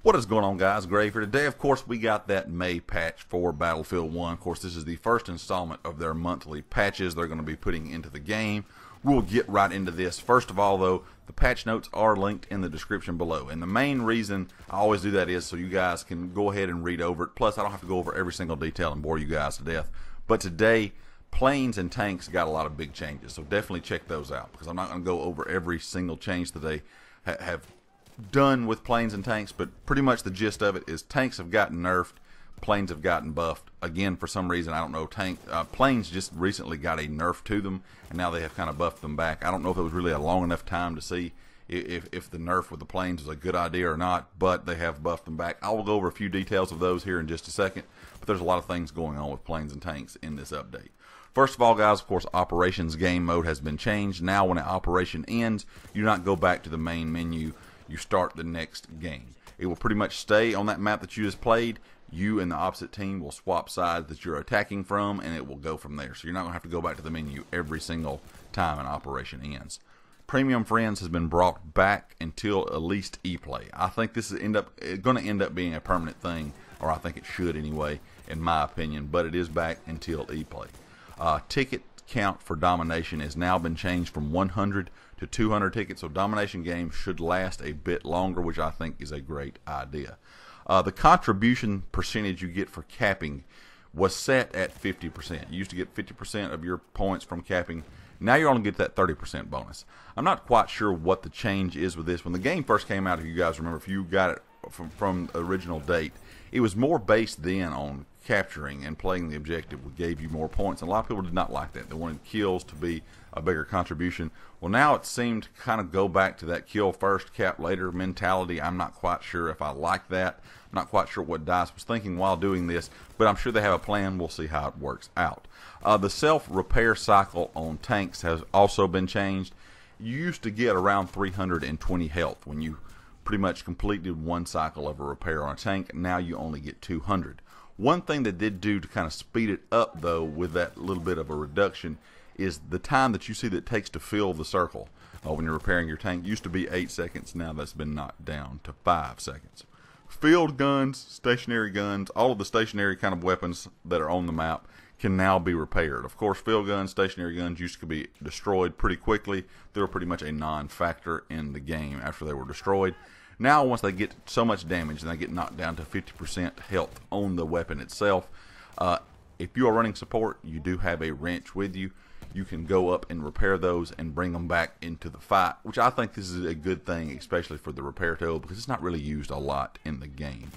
What is going on, guys? Grave here. Today, of course, we got that May patch for Battlefield 1. Of course, this is the first installment of their monthly patches they're going to be putting into the game. We'll get right into this. First of all, though, the patch notes are linked in the description below. And the main reason I always do that is so you guys can go ahead and read over it. Plus, I don't have to go over every single detail and bore you guys to death. But today, planes and tanks got a lot of big changes. So definitely check those out, because I'm not going to go over every single change that they have done with planes and tanks, but pretty much the gist of it is tanks have gotten nerfed, planes have gotten buffed. Again, for some reason, I don't know, planes just recently got a nerf to them, and now they have kind of buffed them back. I don't know if it was really a long enough time to see if the nerf with the planes was a good idea or not, but they have buffed them back. I will go over a few details of those here in just a second, but there's a lot of things going on with planes and tanks in this update. First of all, guys, of course, operations game mode has been changed. Now when an operation ends, you do not go back to the main menu. You start the next game. It will pretty much stay on that map that you just played. You and the opposite team will swap sides that you're attacking from, and it will go from there. So you're not going to have to go back to the menu every single time an operation ends. Premium Friends has been brought back until at least E-Play. I think this is going to end up being a permanent thing, or I think it should anyway, in my opinion, but it is back until E-Play. Ticket count for domination has now been changed from 100 to 200 tickets, so domination games should last a bit longer, which I think is a great idea. The contribution percentage you get for capping was set at 50%. You used to get 50% of your points from capping. Now you're only get that 30% bonus. I'm not quite sure what the change is with this. When the game first came out, if you guys remember, if you got it from the original date, it was more based then on capturing and playing the objective, which gave you more points, and a lot of people did not like that. They wanted kills to be a bigger contribution. Well, now it seemed to kind of go back to that kill first, cap later mentality. I'm not quite sure if I like that. I'm not quite sure what DICE was thinking while doing this, but I'm sure they have a plan. We'll see how it works out. The self-repair cycle on tanks has also been changed. You used to get around 320 health when you pretty much completed one cycle of a repair on a tank. Now you only get 200. One thing they did do to kind of speed it up, though, with that little bit of a reduction, is the time that you see that it takes to fill the circle when you're repairing your tank. Used to be 8 seconds. Now that's been knocked down to 5 seconds. Field guns, stationary guns, all of the stationary kind of weapons that are on the map can now be repaired. Of course, field guns, stationary guns used to be destroyed pretty quickly. They were pretty much a non-factor in the game after they were destroyed. Now, once they get so much damage and they get knocked down to 50% health on the weapon itself, if you are running support, you do have a wrench with you. You can go up and repair those and bring them back into the fight, which I think this is a good thing, especially for the repair tool, because it's not really used a lot in the game.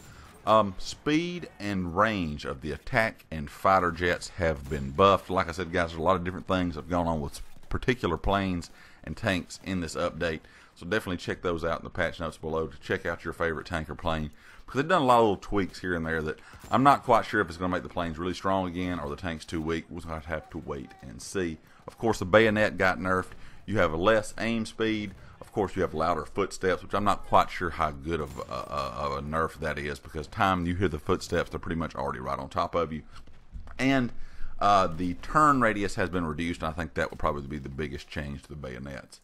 Speed and range of the attack and fighter jets have been buffed. Like I said, guys, there's a lot of different things that have gone on with particular planes and tanks in this update. So definitely check those out in the patch notes below to check out your favorite tank or plane, because they've done a lot of little tweaks here and there that I'm not quite sure if it's going to make the planes really strong again or the tank's too weak. We'll have to wait and see. Of course, the bayonet got nerfed. You have a less aim speed. Of course, you have louder footsteps, which I'm not quite sure how good of a nerf that is, because time you hear the footsteps, they're pretty much already right on top of you. And the turn radius has been reduced, and I think that would probably be the biggest change to the bayonets.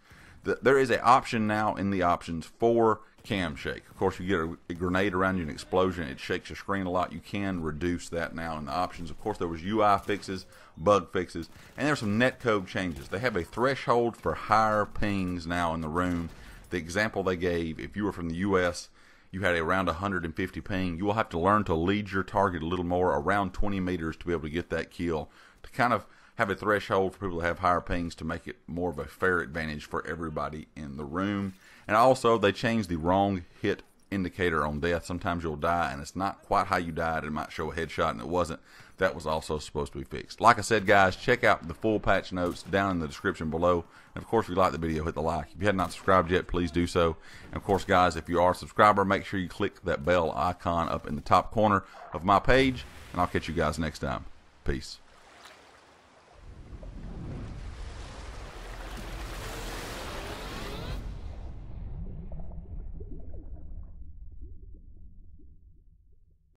There is an option now in the options for cam shake. Of course, you get a grenade around you, an explosion, it shakes your screen a lot. You can reduce that now in the options. Of course, there was UI fixes, bug fixes, and there's some netcode changes. They have a threshold for higher pings now in the room. The example they gave, if you were from the US, you had around 150 ping. You will have to learn to lead your target a little more, around 20 meters, to be able to get that kill, to kind of have a threshold for people to have higher pings to make it more of a fair advantage for everybody in the room. And also, they changed the wrong hit indicator on death. Sometimes you'll die and it's not quite how you died. It might show a headshot and it wasn't. That was also supposed to be fixed. Like I said, guys, check out the full patch notes down in the description below. And of course, if you like the video, hit the like. If you have not subscribed yet, please do so. And of course, guys, if you are a subscriber, make sure you click that bell icon up in the top corner of my page. And I'll catch you guys next time. Peace.